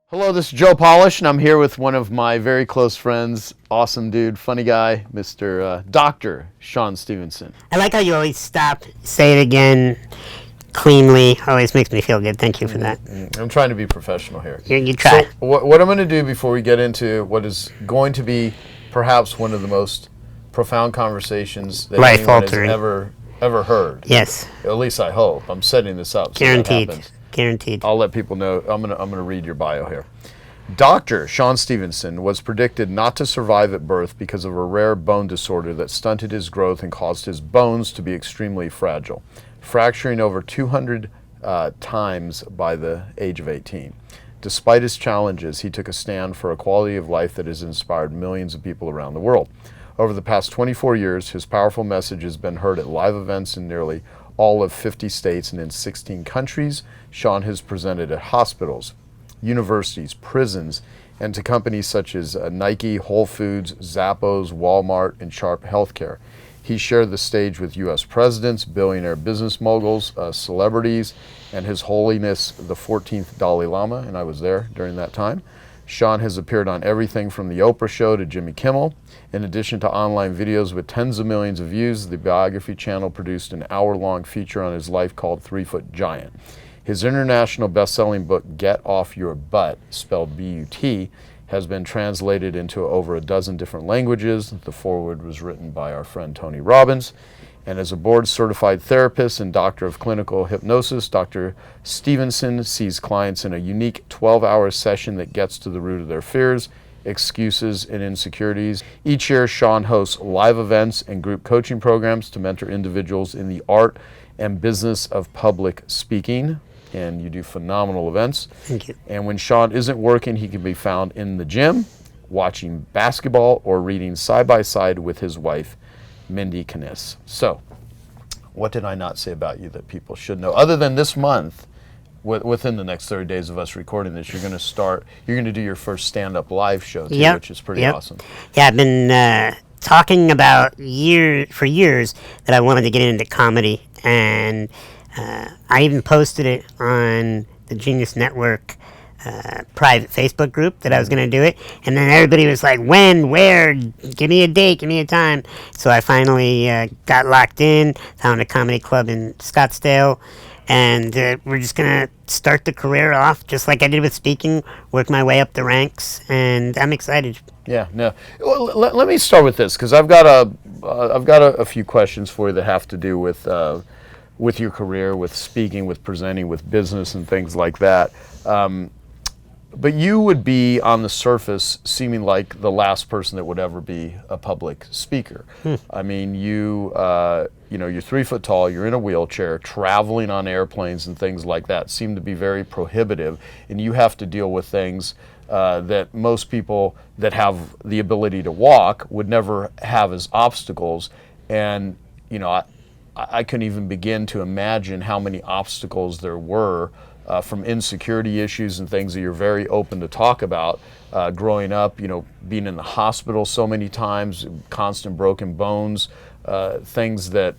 Hello, this is Joe Polish, and I'm here with one of my very close friends, awesome dude, funny guy, Mr. Dr. Sean Stephenson. I like how you always stop, say it again cleanly. Always makes me feel good. Thank you for that. I'm trying to be professional here. You So, try. what I'm going to do before we get into what is going to be perhaps one of the most profound conversations that Life anyone has altering. ever heard. Yes. At least I hope. I'm setting this up so that Guaranteed. happens. Guaranteed. I'll let people know. I'm gonna read your bio here. Dr. Sean Stephenson was predicted not to survive at birth because of a rare bone disorder that stunted his growth and caused his bones to be extremely fragile, fracturing over 200 times by the age of 18. Despite his challenges, he took a stand for a quality of life that has inspired millions of people around the world. Over the past 24 years, his powerful message has been heard at live events in nearly all of 50 states and in 16 countries. Sean has presented at hospitals, universities, prisons, and to companies such as Nike, Whole Foods, Zappos, Walmart, and Sharp Healthcare. He shared the stage with U.S. presidents, billionaire business moguls, celebrities, and His Holiness the 14th Dalai Lama, and I was there during that time. Sean has appeared on everything from The Oprah Show to Jimmy Kimmel. In addition to online videos with tens of millions of views, the Biography channel produced an hour-long feature on his life called 3-Foot Giant. His international best-selling book, Get Off Your Butt, spelled B-U-T, has been translated into over a dozen different languages. The foreword was written by our friend Tony Robbins. And as a board-certified therapist and doctor of clinical hypnosis, Dr. Stephenson sees clients in a unique 12-hour session that gets to the root of their fears, excuses, and insecurities. Each year, Sean hosts live events and group coaching programs to mentor individuals in the art and business of public speaking. And you do phenomenal events. Thank you. And when Sean isn't working, he can be found in the gym, watching basketball, or reading side by side with his wife, Mindy Kniss. So, what did I not say about you that people should know? Other than this month, within the next 30 days of us recording this, you're going to do your first stand-up live show, too, which is pretty awesome. Yeah, I've been talking about for years that I wanted to get into comedy, and I even posted it on the Genius Network private Facebook group that I was going to do it, and then everybody was like, when, where, give me a date, give me a time. So I finally got locked in, found a comedy club in Scottsdale, and we're just going to start the career off just like I did with speaking, work my way up the ranks, and I'm excited. Yeah, no. Well, let me start with this, because I've got a few questions for you that have to do with your career, with speaking, with presenting, with business, and things like that. But you would be, on the surface, seeming like the last person that would ever be a public speaker. I mean, you're 3 foot tall, you're in a wheelchair, traveling on airplanes and things like that seem to be very prohibitive, and you have to deal with things that most people that have the ability to walk would never have as obstacles. And, I couldn't even begin to imagine how many obstacles there were from insecurity issues and things that you're very open to talk about. Growing up, being in the hospital so many times, constant broken bones, things that,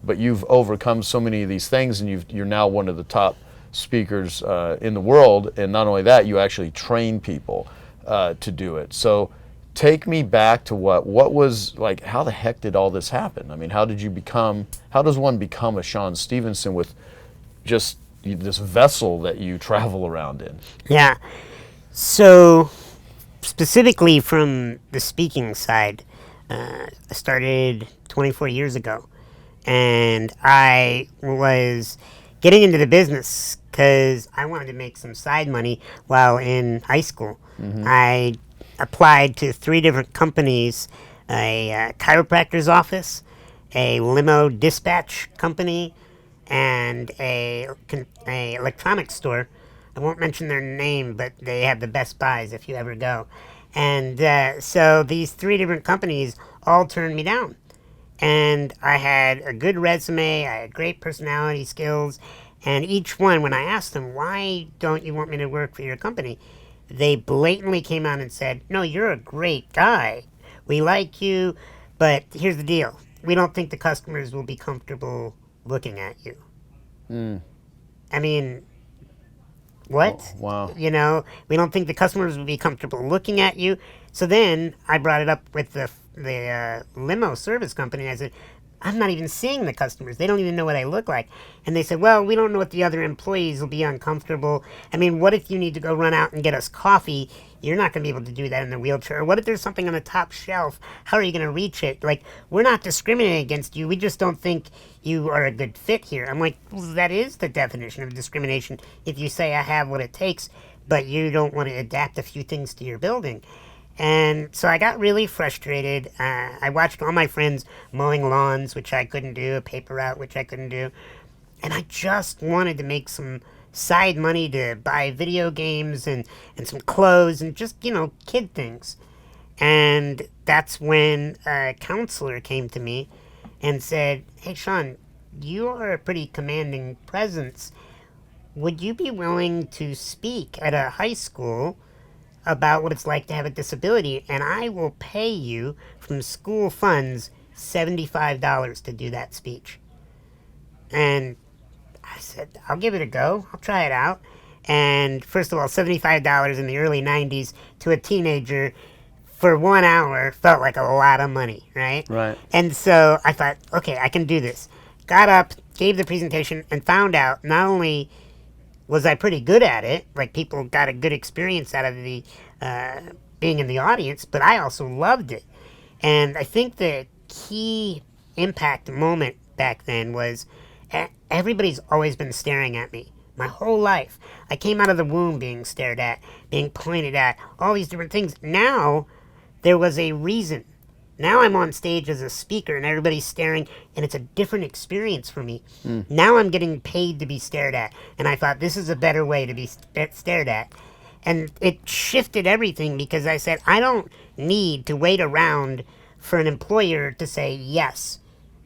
but you've overcome so many of these things, and you're now one of the top speakers in the world. And not only that, you actually train people to do it. So take me back to what was like, how the heck did all this happen? I mean, how does one become a Sean Stephenson with just this vessel that you travel around in? Yeah. So, specifically from the speaking side, I started 24 years ago, and I was getting into the business because I wanted to make some side money while in high school. I applied to 3 different companies, a chiropractor's office, a limo dispatch company, and a electronics store. I won't mention their name, but they have the best buys if you ever go. And so these 3 different companies all turned me down. And I had a good resume, I had great personality skills, and each one, when I asked them, why don't you want me to work for your company? They blatantly came out and said, no, you're a great guy. We like you, but here's the deal. We don't think the customers will be comfortable looking at you. I mean, what? Oh, wow. You know, we don't think the customers would be comfortable looking at you. So then I brought it up with the limo service company. I said, I'm not even seeing the customers. They don't even know what I look like. And they said, well, we don't know what the other employees will be uncomfortable. I mean, what if you need to go run out and get us coffee? You're not going to be able to do that in the wheelchair. Or what if there's something on the top shelf? How are you going to reach it? Like, we're not discriminating against you. We just don't think you are a good fit here. I'm like, well, that is the definition of discrimination. If you say I have what it takes, but you don't want to adapt a few things to your building. And so I got really frustrated. I watched all my friends mowing lawns, which I couldn't do, a paper route, which I couldn't do. And I just wanted to make some side money to buy video games and some clothes and just, kid things. And that's when a counselor came to me and said, hey, Sean, you are a pretty commanding presence. Would you be willing to speak at a high school about what it's like to have a disability, and I will pay you from school funds $75 to do that speech. And I said, I'll give it a go. I'll try it out. And first of all, $75 in the early 90s to a teenager for 1 hour felt like a lot of money, right? Right. And so I thought, okay, I can do this. Got up, gave the presentation, and found out not only was I pretty good at it, like people got a good experience out of the being in the audience, but I also loved it. And I think the key impact moment back then was everybody's always been staring at me my whole life. I came out of the womb being stared at, being pointed at, all these different things. Now there was a reason. Now I'm on stage as a speaker and everybody's staring, and it's a different experience for me. Now I'm getting paid to be stared at, and I thought this is a better way to be stared at. And it shifted everything because I said, I don't need to wait around for an employer to say, yes,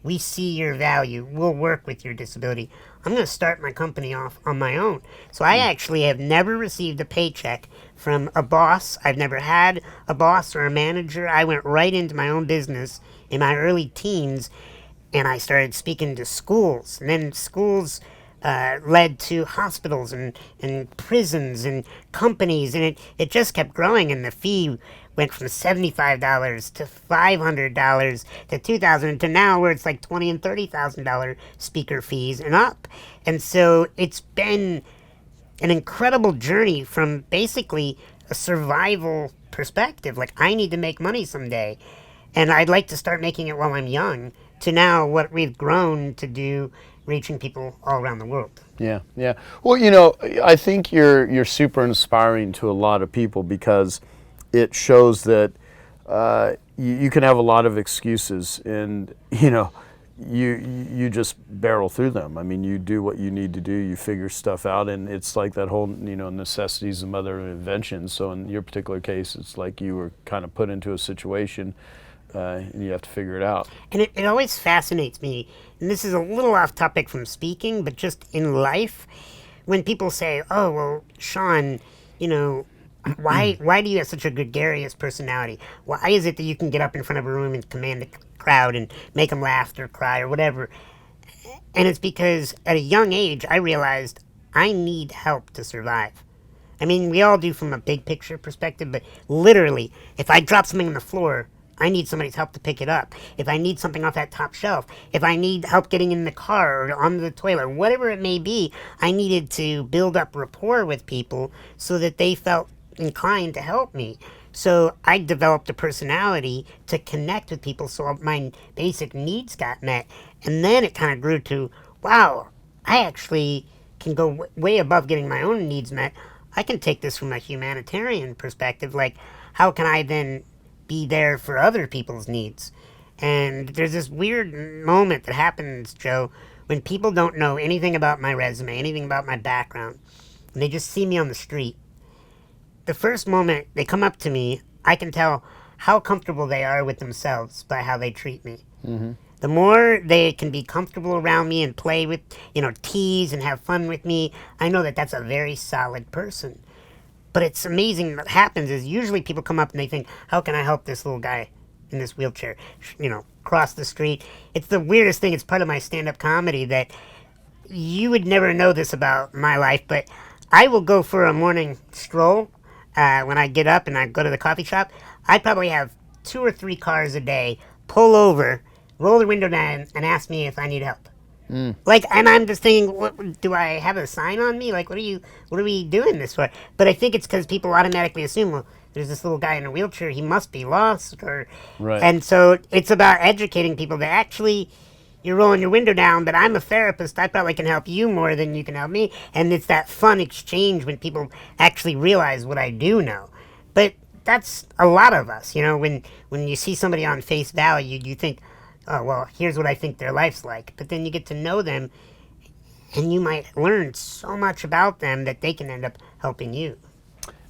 we see your value, we'll work with your disability. I'm going to start my company off on my own. So I actually have never received a paycheck from a boss. I've never had a boss or a manager. I went right into my own business in my early teens, and I started speaking to schools. And then schools led to hospitals and prisons and companies, and it just kept growing, and the fee went from $75 to $500 to $2,000 to now where it's like $20,000 and $30,000 speaker fees and up. And so it's been an incredible journey from basically a survival perspective, like I need to make money someday, and I'd like to start making it while I'm young, to now what we've grown to do, reaching people all around the world. Yeah, yeah. Well, I think you're super inspiring to a lot of people because it shows that you can have a lot of excuses, and you just barrel through them. I mean, you do what you need to do. You figure stuff out, and it's like that whole necessity is the mother of invention. So in your particular case, it's like you were kind of put into a situation, and you have to figure it out. And it always fascinates me, and this is a little off topic from speaking, but just in life, when people say, "Oh, well, Sean, why do you have such a gregarious personality? Why is it that you can get up in front of a room and command a crowd and make them laugh or cry or whatever?" And it's because at a young age, I realized I need help to survive. I mean, we all do from a big picture perspective, but literally, if I drop something on the floor, I need somebody's help to pick it up. If I need something off that top shelf, if I need help getting in the car or onto the toilet, whatever it may be, I needed to build up rapport with people so that they felt inclined to help me. So I developed a personality to connect with people so my basic needs got met. And then it kind of grew to, wow, I actually can go way above getting my own needs met. I can take this from a humanitarian perspective. Like, how can I then be there for other people's needs? And there's this weird moment that happens, Joe, when people don't know anything about my resume, anything about my background, and they just see me on the street. The first moment they come up to me, I can tell how comfortable they are with themselves by how they treat me. Mm-hmm. The more they can be comfortable around me and play with, tease and have fun with me, I know that that's a very solid person. But it's amazing what happens is usually people come up and they think, how can I help this little guy in this wheelchair, cross the street? It's the weirdest thing. It's part of my stand-up comedy that you would never know this about my life, but I will go for a morning stroll when I get up and I go to the coffee shop. I probably have 2 or 3 cars a day pull over, roll the window down, and ask me if I need help. Like, and I'm just thinking, what, do I have a sign on me? Like, what are we doing this for? But I think it's because people automatically assume, well, there's this little guy in a wheelchair, he must be lost, or, Right. and so it's about educating people that actually you're rolling your window down, but I'm a therapist. I probably can help you more than you can help me. And it's that fun exchange when people actually realize what I do know. But that's a lot of us, when you see somebody on face value, you think, oh, well, here's what I think their life's like. But then you get to know them, and you might learn so much about them that they can end up helping you.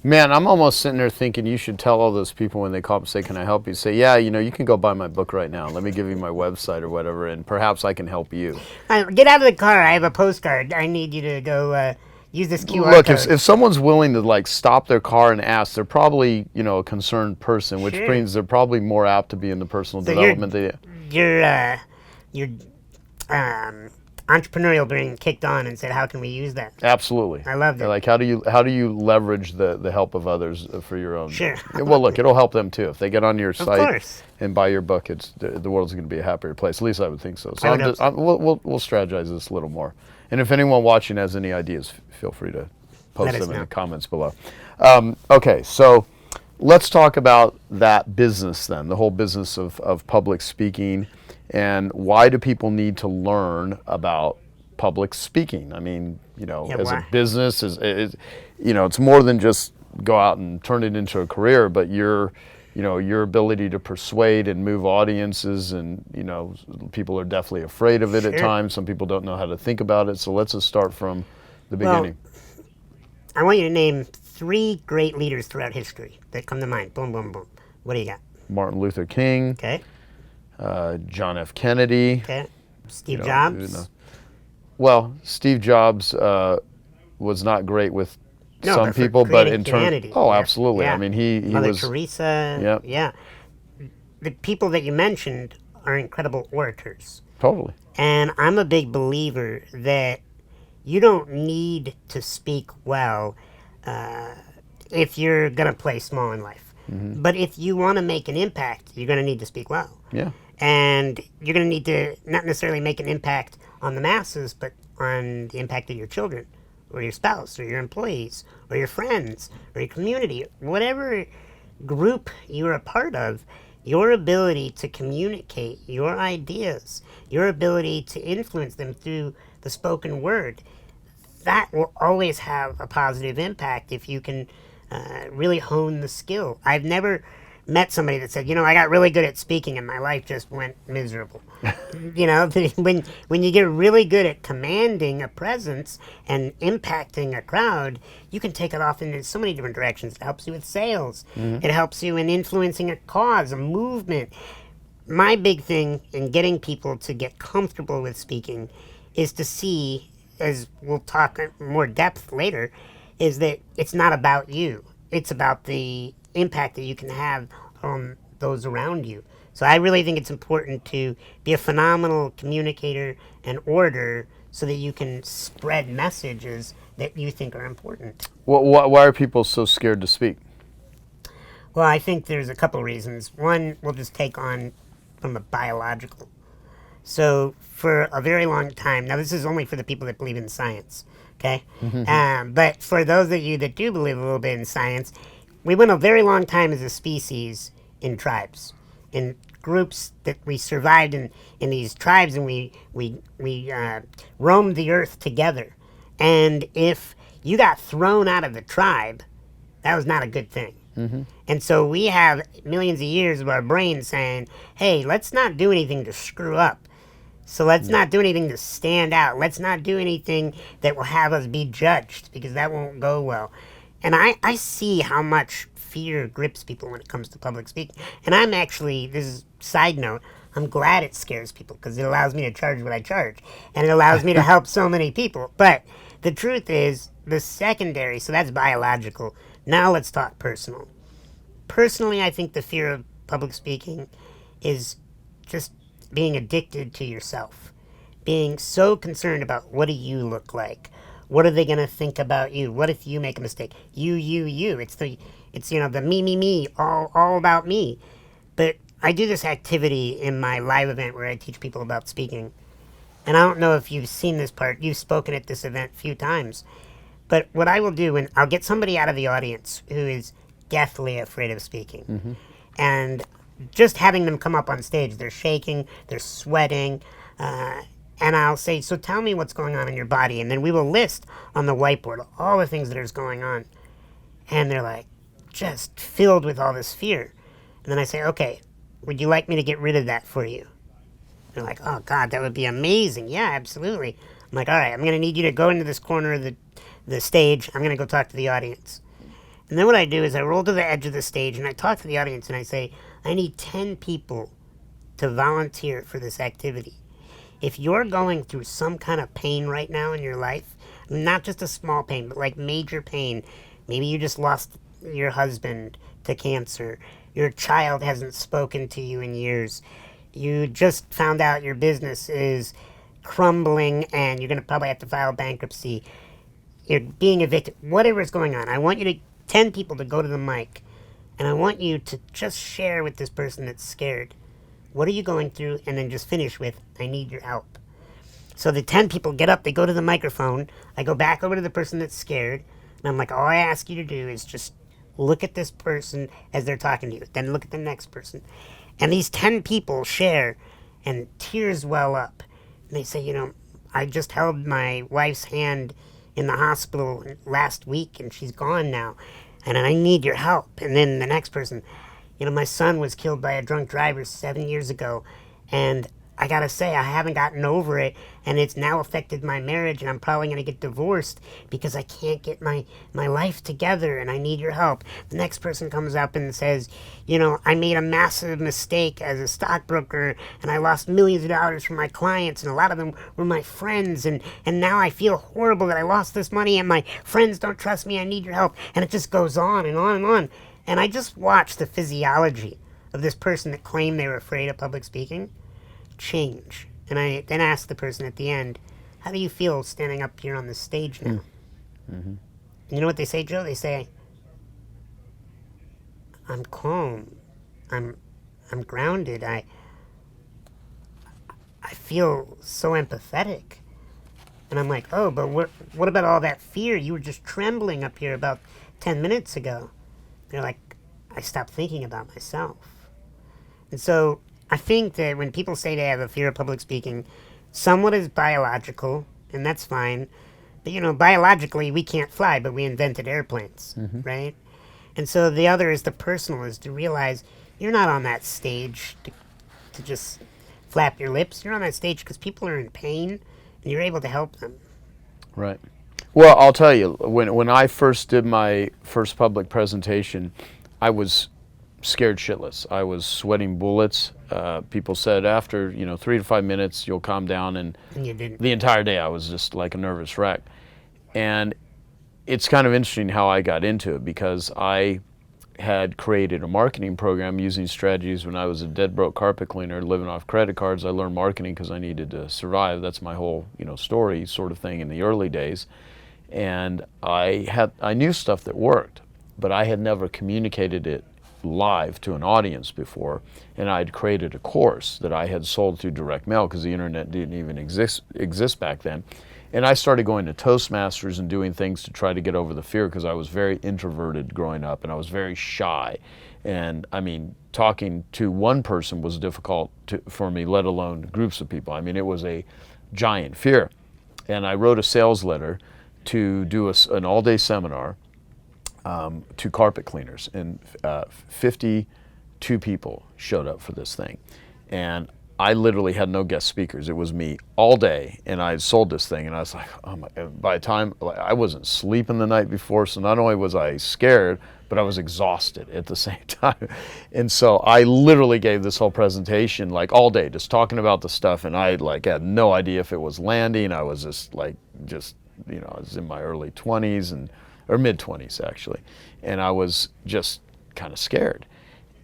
Man, I'm almost sitting there thinking you should tell all those people when they call up and say, can I help you? Say, yeah, you can go buy my book right now. Let me give you my website or whatever, and perhaps I can help you. Get out of the car. I have a postcard. I need you to go use this QR Look, code. if someone's willing to stop their car and ask, they're probably, a concerned person, which Sure. means they're probably more apt to be in the personal So development. your entrepreneurial brain kicked on and said, how can we use that? Absolutely. I loved it. Like, how do you leverage the help of others for your own? Sure. Well, look, it'll help them too. If they get on your site course. and buy your book, the world's going to be a happier place. At least I would think so. So I would hope so. we'll strategize this a little more. And if anyone watching has any ideas, feel free to post Let us them in know. the comments below. Okay, so let's talk about that business then, the whole business of public speaking, and why do people need to learn about public speaking? I mean, as why? a business, it's more than just go out and turn it into a career, but your ability to persuade and move audiences, and people are definitely afraid of it at Sure. times. Some people don't know how to think about it. So let's just start from the beginning. I want you to name 3 great leaders throughout history that come to mind. Boom, boom, boom. What do you got? Martin Luther King, Okay. John F. Kennedy. Okay. Steve you know, Jobs. Well, Steve Jobs was not great with No, some but for people, but creating in terms, humanity. oh, Yeah. absolutely. Yeah. I mean, he Mother was. Teresa. Yep. Yeah. The people that you mentioned are incredible orators. Totally. And I'm a big believer that you don't need to speak well if you're going to play small in life. Mm-hmm. But if you want to make an impact, you're going to need to speak well. Yeah. And you're going to need to not necessarily make an impact on the masses, but on the impact of your children, or your spouse, or your employees, or your friends, or your community, whatever group you're a part of. Your ability to communicate your ideas, your ability to influence them through the spoken word, that will always have a positive impact if you can really hone the skill. I've never met somebody that said, I got really good at speaking and my life just went miserable. When you get really good at commanding a presence and impacting a crowd, you can take it off in so many different directions. It helps you with sales. Mm-hmm. It helps you in influencing a cause, a movement. My big thing in getting people to get comfortable with speaking is to see, as we'll talk more depth later, is that it's not about you. It's about the impact that you can have on those around you. So I really think it's important to be a phenomenal communicator and orator so that you can spread messages that you think are important. Why are people so scared to speak? Well, I think there's a couple reasons. One, we'll just take on from a biological. So for a very long time, now this is only for the people that believe in science, okay? But for those of you that do believe a little bit in science, we went a very long time as a species in tribes, in groups that we survived in these tribes, and we roamed the earth together. And if you got thrown out of the tribe, that was not a good thing. Mm-hmm. And so we have millions of years of our brain saying, hey, let's not do anything to screw up. So let's not do anything to stand out. Let's not do anything that will have us be judged, because that won't go well. And I see how much fear grips people when it comes to public speaking. And I'm actually, this is a side note, I'm glad it scares people, because it allows me to charge what I charge. And it allows me to help so many people. But the truth is, the secondary, so that's biological. Now let's talk personal. Personally, I think the fear of public speaking is just being addicted to yourself. Being so concerned about, what do you look like? What are they going to think about you? What if you make a mistake? You. It's the me, all about me. But I do this activity in my live event where I teach people about speaking. And I don't know if you've seen this part. You've spoken at this event a few times. But what I will do, and I'll get somebody out of the audience who is deathly afraid of speaking. Mm-hmm. And just having them come up on stage, they're shaking, they're sweating, and I'll say, so tell me what's going on in your body. And then we will list on the whiteboard all the things that are going on. And they're like, just filled with all this fear. And then I say, okay, would you like me to get rid of that for you? They're like, oh, God, that would be amazing. Yeah, absolutely. I'm like, all right, I'm going to need you to go into this corner of the stage. I'm going to go talk to the audience. And then what I do is I roll to the edge of the stage and I talk to the audience and I say, I need 10 people to volunteer for this activity. If you're going through some kind of pain right now in your life, not just a small pain, but like major pain, maybe you just lost your husband to cancer, your child hasn't spoken to you in years, you just found out your business is crumbling and you're going to probably have to file bankruptcy, you're being evicted, whatever is going on, I want you to 10 people to go to the mic and I want you to just share with this person that's scared. What are you going through? And then just finish with, I need your help. So the 10 people get up, they go to the microphone, I go back over to the person that's scared, and I'm like, all I ask you to do is just look at this person as they're talking to you, then look at the next person. And these 10 people share, and tears well up. And they say, I just held my wife's hand in the hospital last week, and she's gone now, and I need your help. And then the next person, my son was killed by a drunk driver 7 years ago, and I gotta say, I haven't gotten over it, and it's now affected my marriage, and I'm probably gonna get divorced because I can't get my life together, and I need your help. The next person comes up and says, I made a massive mistake as a stockbroker, and I lost millions of dollars from my clients, and a lot of them were my friends, and now I feel horrible that I lost this money, and my friends don't trust me, I need your help. And it just goes on and on and on. And I just watched the physiology of this person that claimed they were afraid of public speaking change. And I then asked the person at the end, how do you feel standing up here on the stage now? Mm-hmm. And you know what they say, Joe? They say, I'm calm. I'm grounded. I feel so empathetic. And I'm like, oh, but what about all that fear? You were just trembling up here about 10 minutes ago. They're like, I stopped thinking about myself. And so I think that when people say they have a fear of public speaking, somewhat is biological, and that's fine. But, biologically, we can't fly, but we invented airplanes, mm-hmm. right? And so the other is the personal, is to realize you're not on that stage to just flap your lips. You're on that stage because people are in pain, and you're able to help them. Right. Well, I'll tell you, when I first did my first public presentation, I was scared shitless. I was sweating bullets. People said after 3 to 5 minutes you'll calm down, and you didn't. The entire day I was just like a nervous wreck. And it's kind of interesting how I got into it, because I had created a marketing program using strategies when I was a dead broke carpet cleaner living off credit cards. I learned marketing because I needed to survive. That's my whole story sort of thing in the early days. And I knew stuff that worked, but I had never communicated it live to an audience before. And I'd created a course that I had sold through direct mail because the internet didn't even exist back then. And I started going to Toastmasters and doing things to try to get over the fear, because I was very introverted growing up and I was very shy. And I mean, talking to one person was difficult for me, let alone groups of people. I mean, it was a giant fear. And I wrote a sales letter to do an all-day seminar to carpet cleaners, and 52 people showed up for this thing. And I literally had no guest speakers. It was me all day, and I sold this thing, and I was like, oh my, by the time, I wasn't sleeping the night before, so not only was I scared, but I was exhausted at the same time. And so I literally gave this whole presentation like all day, just talking about the stuff, and I had no idea if it was landing. I was just I was in my early 20s or mid 20s actually, and I was just kind of scared.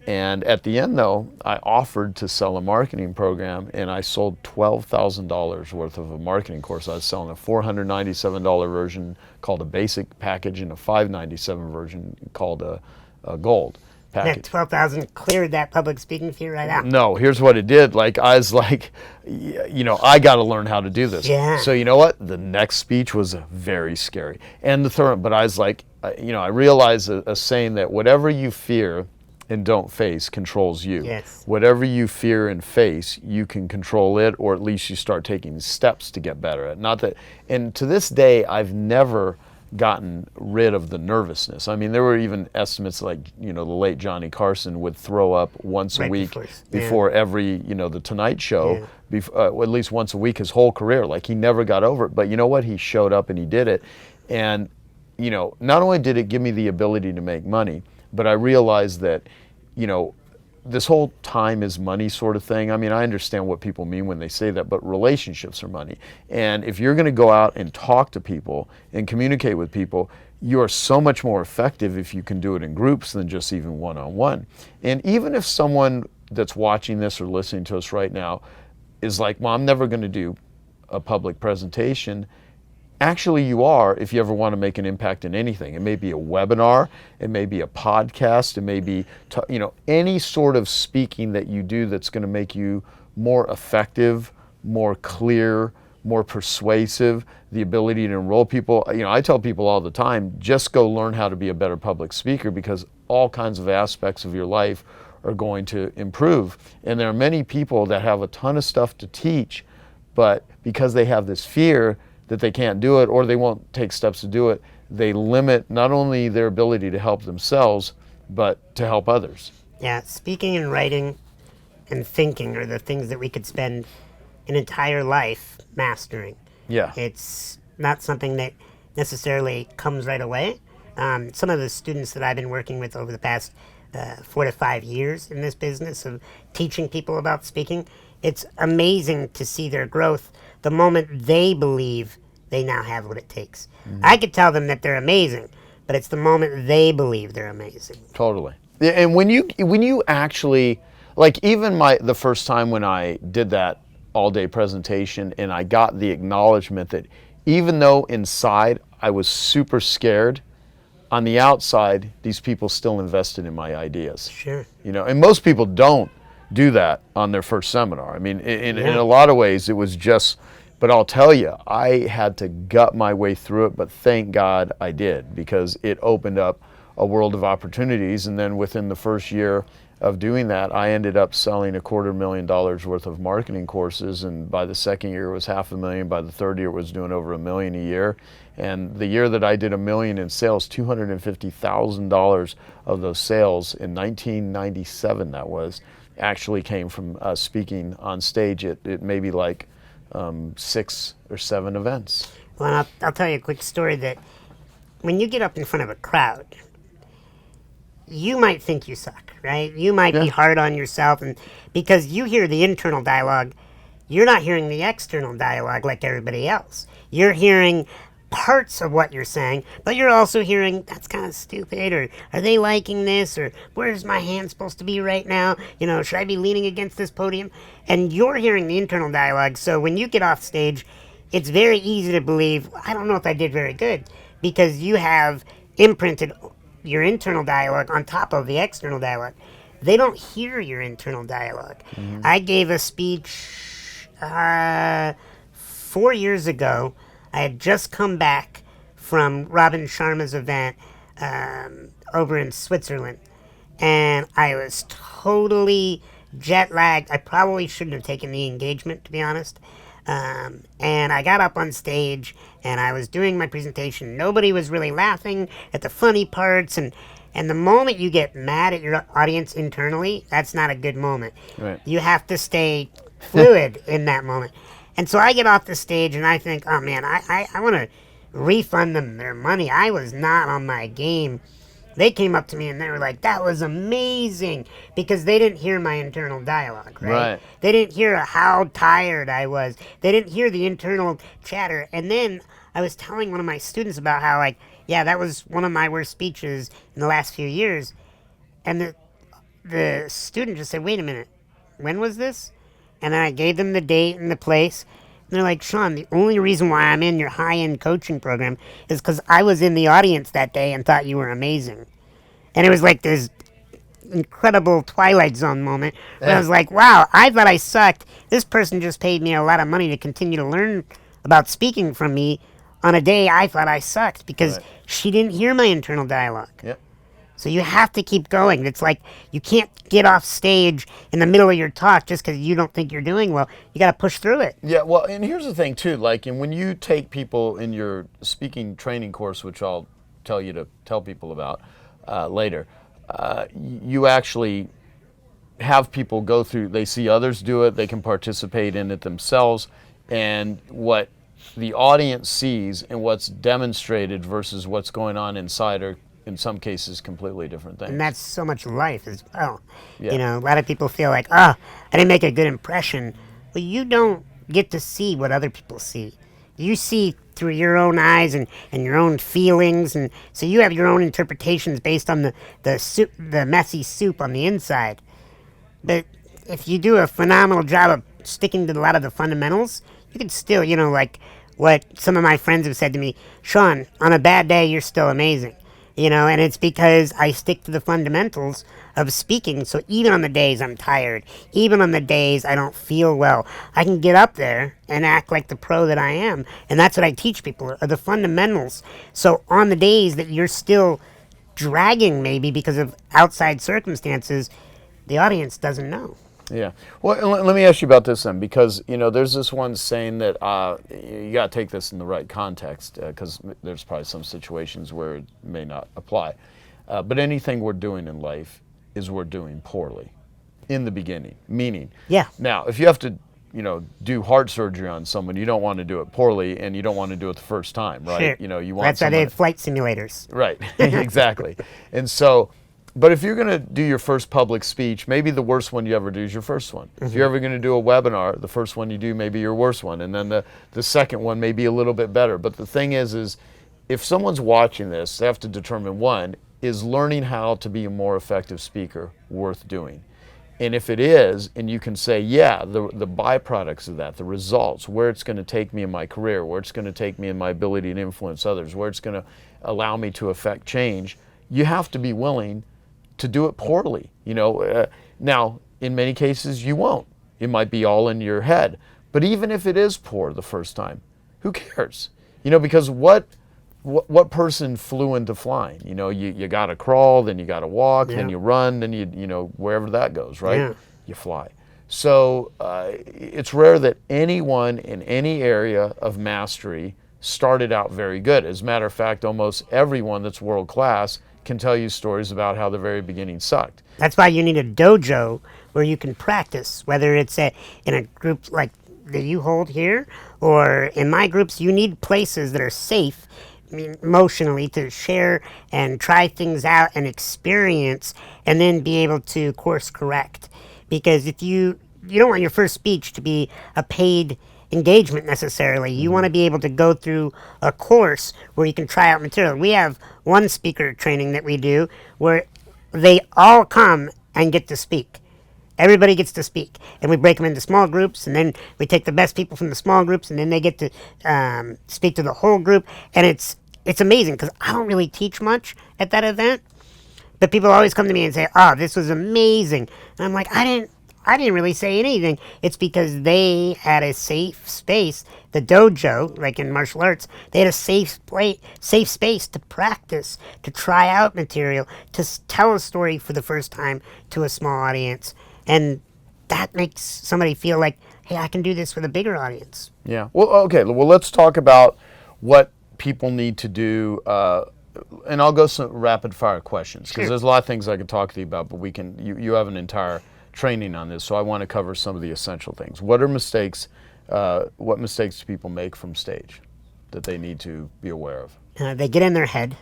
And at the end, though, I offered to sell a marketing program, and I sold $12,000 worth of a marketing course. I was selling a $497 version called a basic package and a $597 version called a gold That package. 12,000 cleared that public speaking fee right out. No, here's what it did. Like, I was like, I got to learn how to do this. Yeah. So you know what? The next speech was very scary. And the third, but I was like, I realized a saying that whatever you fear and don't face controls you. Yes. Whatever you fear and face, you can control it, or at least you start taking steps to get better at it. Not that, and to this day, I've never gotten rid of the nervousness. I mean, there were even estimates like, the late Johnny Carson would throw up once a Right week before every, the Tonight Show, at least once a week his whole career. Like, he never got over it. But you know what? He showed up and he did it. And, not only did it give me the ability to make money, but I realized that, this whole time is money sort of thing. I mean, I understand what people mean when they say that, but relationships are money. And if you're going to go out and talk to people and communicate with people, you are so much more effective if you can do it in groups than just even one-on-one. And even if someone that's watching this or listening to us right now is like, well, I'm never going to do a public presentation. Actually, you are, if you ever want to make an impact in anything. It may be a webinar, it may be a podcast, it may be, any sort of speaking that you do that's going to make you more effective, more clear, more persuasive, the ability to enroll people. I tell people all the time, just go learn how to be a better public speaker, because all kinds of aspects of your life are going to improve. And there are many people that have a ton of stuff to teach, but because they have this fear that they can't do it or they won't take steps to do it, they limit not only their ability to help themselves, but to help others. Yeah, speaking and writing and thinking are the things that we could spend an entire life mastering. Yeah. It's not something that necessarily comes right away. Some of the students that I've been working with over the past 4 to 5 years in this business of teaching people about speaking, it's amazing to see their growth the moment they believe they now have what it takes. Mm-hmm. I could tell them that they're amazing, but it's the moment they believe they're amazing. Totally. And when you actually, like, even the first time when I did that all-day presentation and I got the acknowledgement that even though inside I was super scared, on the outside, these people still invested in my ideas. Sure. And most people don't do that on their first seminar. I mean, in a lot of ways, it was just, but I'll tell you, I had to gut my way through it, but thank God I did, because it opened up a world of opportunities. And then within the first year of doing that, I ended up selling $250,000 worth of marketing courses. And by the second year, it was $500,000. By the third year, it was doing over $1 million a year. And the year that I did $1 million in sales, $250,000 of those sales in 1997, that was, actually came from speaking on stage at maybe like 6 or 7 events. Well, I'll tell you a quick story that when you get up in front of a crowd, you might think you suck, right? You might be hard on yourself, and because you hear the internal dialogue, you're not hearing the external dialogue like everybody else. You're hearing parts of what you're saying, but you're also hearing, that's kind of stupid, or are they liking this, or where's my hand supposed to be right now? Should I be leaning against this podium? And you're hearing the internal dialogue, so when you get off stage, it's very easy to believe, I don't know if I did very good, because you have imprinted your internal dialogue on top of the external dialogue. They don't hear your internal dialogue. Mm-hmm. I gave a speech 4 years ago. I had just come back from Robin Sharma's event over in Switzerland, and I was totally jet lagged. I probably shouldn't have taken the engagement, to be honest. And I got up on stage, and I was doing my presentation. Nobody was really laughing at the funny parts, and the moment you get mad at your audience internally, that's not a good moment. Right. You have to stay fluid in that moment. And so I get off the stage and I think, oh man, I want to refund them their money. I was not on my game. They came up to me and they were like, that was amazing, because they didn't hear my internal dialogue, right? They didn't hear how tired I was. They didn't hear the internal chatter. And then I was telling one of my students about how, like, yeah, that was one of my worst speeches in the last few years. And the student just said, wait a minute, when was this? And then I gave them the date and the place. And they're like, Sean, the only reason why I'm in your high-end coaching program is because I was in the audience that day and thought you were amazing. And it was like this incredible Twilight Zone moment where I was like, wow, I thought I sucked. This person just paid me a lot of money to continue to learn about speaking from me on a day I thought I sucked because she didn't hear my internal dialogue. Yep. So you have to keep going. It's like you can't get off stage in the middle of your talk just because you don't think you're doing well. You got to push through it. Yeah, well, and here's the thing too, like, and when you take people in your speaking training course, which I'll tell you to tell people about later, you actually have people go through, they see others do it, they can participate in it themselves, and what the audience sees and what's demonstrated versus what's going on inside are, in some cases, completely different things. And that's so much life as well. Yeah. You know, a lot of people feel like, I didn't make a good impression. Well, you don't get to see what other people see. You see through your own eyes and your own feelings, and so you have your own interpretations based on the messy soup on the inside. But if you do a phenomenal job of sticking to a lot of the fundamentals, you can still, you know, like what some of my friends have said to me, Sean, on a bad day, you're still amazing. You know, and it's because I stick to the fundamentals of speaking. So even on the days I'm tired, even on the days I don't feel well, I can get up there and act like the pro that I am. And that's what I teach people, are the fundamentals. So on the days that you're still dragging maybe because of outside circumstances, the audience doesn't know. Yeah. Well, let me ask you about this then, because, you know, there's this one saying that you got to take this in the right context, because there's probably some situations where it may not apply. But anything we're doing in life is we're doing poorly in the beginning, meaning. Yeah. Now, if you have to, you know, do heart surgery on someone, you don't want to do it poorly, and you don't want to do it the first time, right? Sure. You know, you want That's why they have flight simulators. Right. Exactly. And so, but if you're going to do your first public speech, maybe the worst one you ever do is your first one. If you're ever going to do a webinar, the first one you do may be your worst one, and then the second one may be a little bit better. But the thing is if someone's watching this, they have to determine, one, is learning how to be a more effective speaker worth doing? And if it is, and you can say, yeah, the byproducts of that, the results, where it's going to take me in my career, where it's going to take me in my ability to influence others, where it's going to allow me to affect change, you have to be willing to do it poorly. You know, now in many cases you won't. It might be all in your head. But even if it is poor the first time, who cares? You know, because what person flew into flying? You know, you got to crawl, then you got to walk, then you run, then you know, wherever that goes, right? Yeah. You fly. So it's rare that anyone in any area of mastery started out very good. As a matter of fact, almost everyone that's world class can tell you stories about how the very beginning sucked. That's why you need a dojo where you can practice, whether it's in a group like that you hold here, or in my groups, you need places that are safe emotionally to share and try things out and experience, and then be able to course correct. Because if you don't want your first speech to be a paid engagement necessarily. You want to be able to go through a course where you can try out material. We have one speaker training that we do where they all come and get to speak. Everybody gets to speak, and we break them into small groups, and then we take the best people from the small groups, and then they get to speak to the whole group. And it's amazing because I don't really teach much at that event, but people always come to me and say, "Oh, this was amazing," and I'm like, I didn't really say anything. It's because they had a safe space. The dojo, like in martial arts, they had a safe space to practice, to try out material, to tell a story for the first time to a small audience. And that makes somebody feel like, hey, I can do this with a bigger audience. Yeah. Well, okay. Well, let's talk about what people need to do. And I'll go some rapid fire questions because there's a lot of things I could talk to you about, but we can. You have an entire training on this, so I want to cover some of the essential things. What are mistakes? What mistakes do people make from stage that they need to be aware of? They get in their head.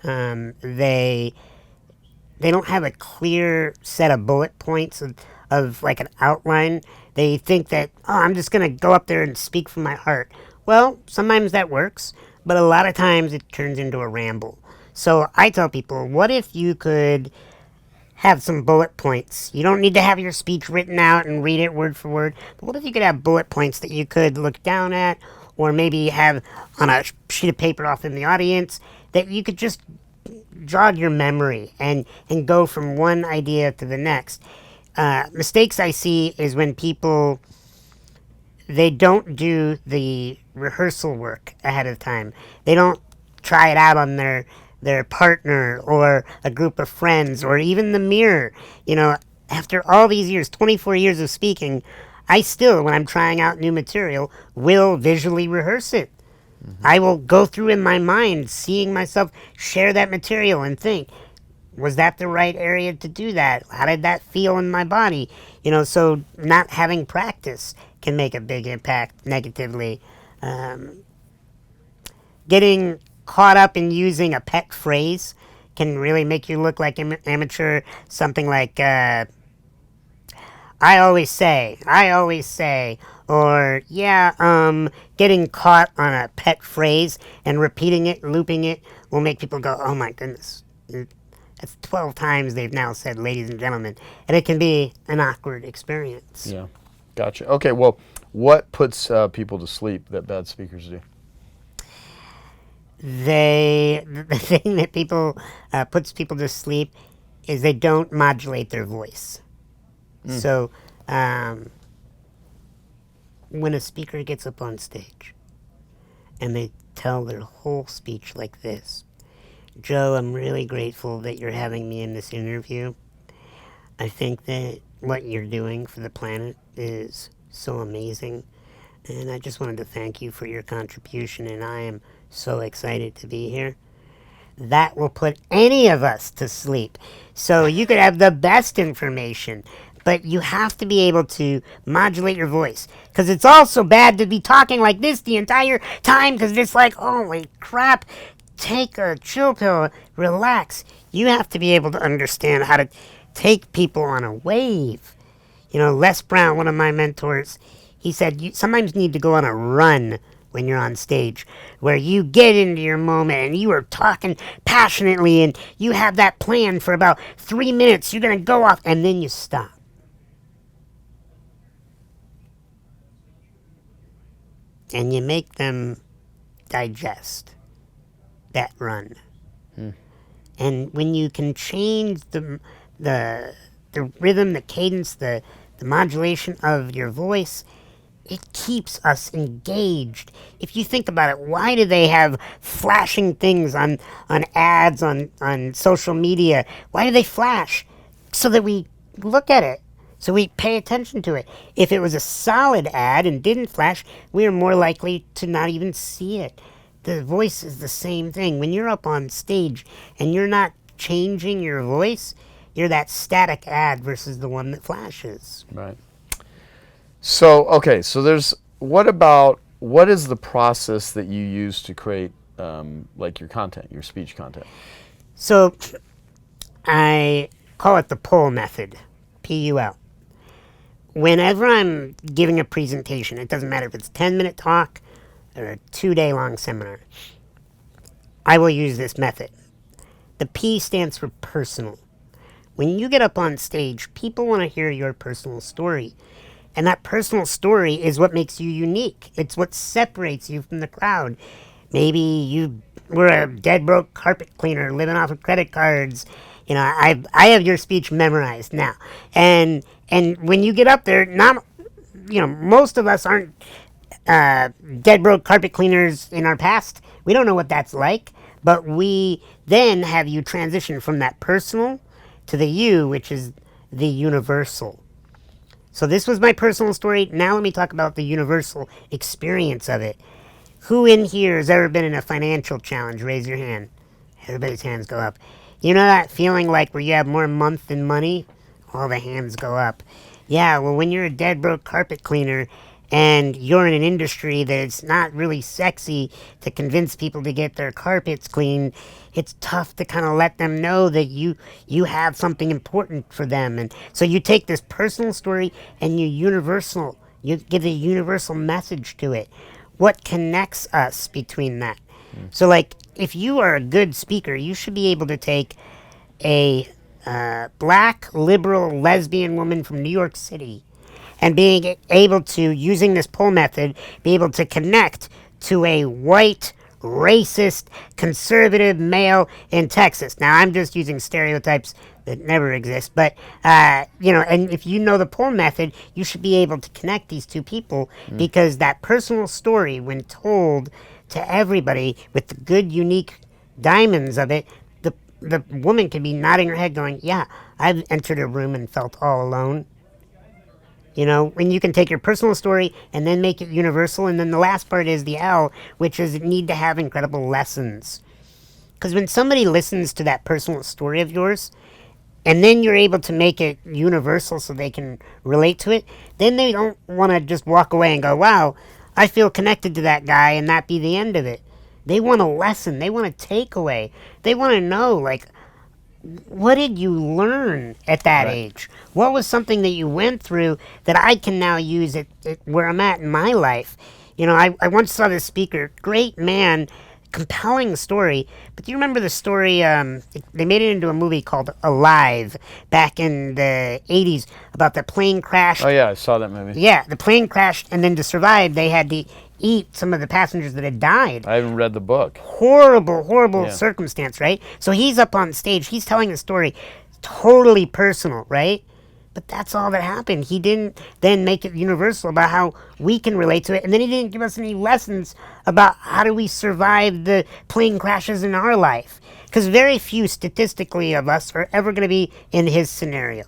They don't have a clear set of bullet points of like an outline. They think that, I'm just going to go up there and speak from my heart. Well, sometimes that works, but a lot of times it turns into a ramble. So I tell people, what if you could have some bullet points? You don't need to have your speech written out and read it word for word. But what if you could have bullet points that you could look down at, or maybe have on a sheet of paper off in the audience that you could just jog your memory and go from one idea to the next. Mistakes I see is when people, they don't do the rehearsal work ahead of time. They don't try it out on their partner or a group of friends or even the mirror. You know, after all these years, 24 years of speaking, I still, when I'm trying out new material, will visually rehearse it. I will go through in my mind, seeing myself share that material and think, was that the right area to do that? How did that feel in my body? You know, so not having practice can make a big impact negatively. Getting caught up in using a pet phrase can really make you look like amateur. Something like, I always say, or getting caught on a pet phrase and repeating it, looping it, will make people go, oh my goodness, that's 12 times they've now said ladies and gentlemen, and it can be an awkward experience. Yeah, gotcha. Okay, well, what puts people to sleep that bad speakers do? The thing that puts people to sleep is they don't modulate their voice. So, when a speaker gets up on stage and they tell their whole speech like this, Joe, I'm really grateful that you're having me in this interview. I think that what you're doing for the planet is so amazing, and I just wanted to thank you for your contribution, and I am so excited to be here. That will put any of us to sleep. So you could have the best information, but you have to be able to modulate your voice, because it's also bad to be talking like this the entire time, because it's like, holy crap, take a chill pill, relax. You have to be able to understand how to take people on a wave. You know, Les Brown, one of my mentors, he said, you sometimes need to go on a run when you're on stage, where you get into your moment and you are talking passionately and you have that plan for about 3 minutes. You're going to go off and then you stop. And you make them digest that run. And when you can change the rhythm, the cadence, the modulation of your voice, it keeps us engaged. If you think about it, why do they have flashing things on ads, on social media? Why do they flash? So that we look at it, so we pay attention to it. If it was a solid ad and didn't flash, we are more likely to not even see it. The voice is the same thing. When you're up on stage and you're not changing your voice, you're that static ad versus the one that flashes. Right. So, okay, so what is the process that you use to create like your content, your speech content? So I call it the pull method, P-U-L. Whenever I'm giving a presentation, it doesn't matter if it's a 10-minute talk or a 2-day long seminar, I will use this method. The P stands for personal. When you get up on stage, people want to hear your personal story. And that personal story is what makes you unique. It's what separates you from the crowd. Maybe you were a dead broke carpet cleaner living off of credit cards. You know, I have your speech memorized now. And when you get up there, most of us aren't dead broke carpet cleaners in our past. We don't know what that's like. But we then have you transition from that personal to the you, which is the universal. So this was my personal story. Now let me talk about the universal experience of it. Who in here has ever been in a financial challenge? Raise your hand. Everybody's hands go up. You know that feeling like where you have more month than money? All the hands go up. Yeah, well, when you're a dead broke carpet cleaner and you're in an industry that's not really sexy to convince people to get their carpets cleaned, it's tough to kind of let them know that you have something important for them. And so you take this personal story and you give a universal message to it. What connects us between that? So like, if you are a good speaker, you should be able to take a black, liberal, lesbian woman from New York City, and being able to, using this pull method, be able to connect to a white, racist, conservative male in Texas. Now, I'm just using stereotypes that never exist, but, and if you know the pull method, you should be able to connect these two people because that personal story, when told to everybody with the good, unique diamonds of it, the woman could be nodding her head going, yeah, I've entered a room and felt all alone. When you can take your personal story and then make it universal. And then the last part is the L, which is need to have incredible lessons. Because when somebody listens to that personal story of yours, and then you're able to make it universal so they can relate to it, then they don't want to just walk away and go, wow, I feel connected to that guy, and that be the end of it. They want a lesson. They want a takeaway. They want to know, like, what did you learn at that age? What was something that you went through that I can now use at where I'm at in my life? I once saw this speaker, great man, compelling story. But do you remember the story? They made it into a movie called Alive back in the 80s about the plane crash. Oh, yeah, I saw that movie. Yeah, the plane crashed, and then to survive, they had to eat some of the passengers that had died. I haven't read the book. Horrible circumstance, right? So he's up on stage, he's telling the story, totally personal, right? But that's all that happened. He didn't then make it universal about how we can relate to it, and then he didn't give us any lessons about how do we survive the plane crashes in our life. Because very few, statistically, of us are ever going to be in his scenario.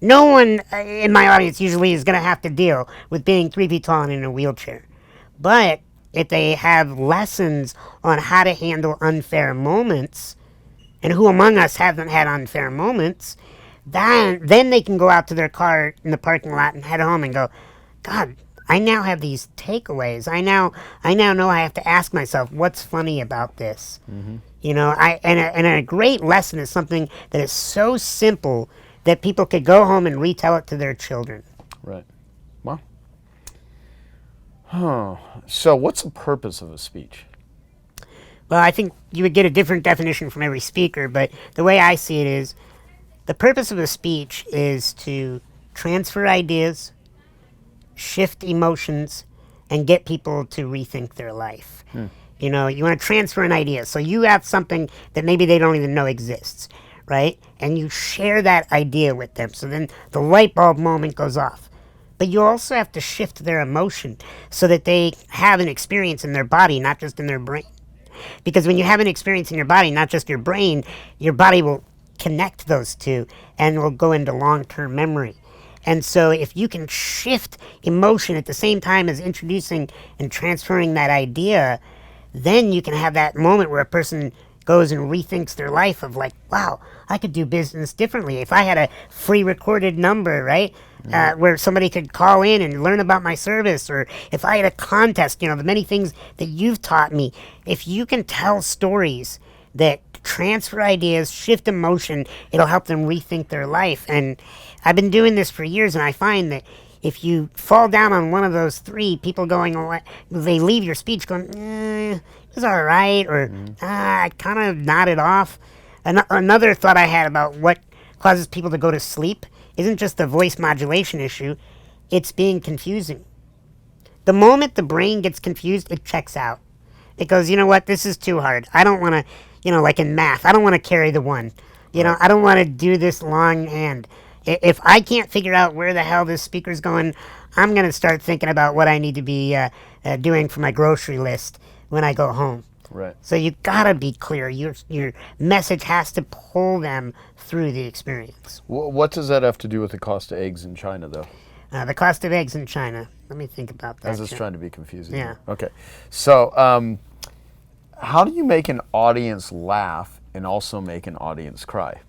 No one in my audience usually is going to have to deal with being 3 feet tall and in a wheelchair. But if they have lessons on how to handle unfair moments, and who among us haven't had unfair moments, then they can go out to their car in the parking lot and head home and go, God, I now have these takeaways. I now know I have to ask myself, what's funny about this? Mm-hmm. And a great lesson is something that is so simple that people could go home and retell it to their children. Right. Well. So what's the purpose of a speech? Well, I think you would get a different definition from every speaker, but the way I see it is, the purpose of a speech is to transfer ideas, shift emotions, and get people to rethink their life. You want to transfer an idea. So you have something that maybe they don't even know exists, right? And you share that idea with them. So then the light bulb moment goes off. But you also have to shift their emotion so that they have an experience in their body, not just in their brain. Because when you have an experience in your body, not just your brain, your body will connect those two and will go into long-term memory. And so if you can shift emotion at the same time as introducing and transferring that idea, then you can have that moment where a person goes and rethinks their life of like, wow, I could do business differently. If I had a free recorded number, right, where somebody could call in and learn about my service, or if I had a contest, the many things that you've taught me, if you can tell stories that transfer ideas, shift emotion, it'll help them rethink their life. And I've been doing this for years, and I find that if you fall down on one of those three, people going away, they leave your speech going, it was all right, or I kind of nodded off. Another thought I had about what causes people to go to sleep isn't just the voice modulation issue, it's being confusing. The moment the brain gets confused, it checks out. It goes, you know what, this is too hard. I don't want to, like in math, I don't want to carry the one. I don't want to do this longhand. If I can't figure out where the hell this speaker's going, I'm going to start thinking about what I need to be doing for my grocery list when I go home. Right. So you gotta be clear. Your message has to pull them through the experience. What does that have to do with the cost of eggs in China, though? The cost of eggs in China. Let me think about that. I was just trying to be confusing. Yeah. Okay. So, how do you make an audience laugh and also make an audience cry?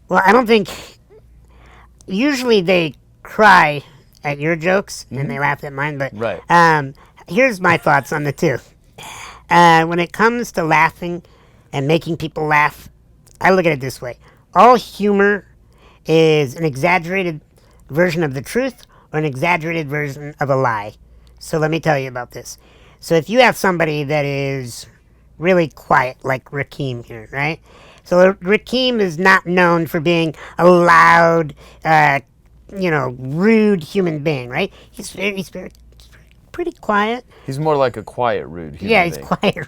Well, I don't think. Usually they cry at your jokes and they laugh at mine. But here's my thoughts on the two. When it comes to laughing and making people laugh, I look at it this way. All humor is an exaggerated version of the truth or an exaggerated version of a lie. So let me tell you about this. So if you have somebody that is really quiet, like Rakeem here, right? So Rakim is not known for being a loud, rude human being, right? He's very pretty quiet. He's more like a quiet, rude human Yeah, he's being. quiet.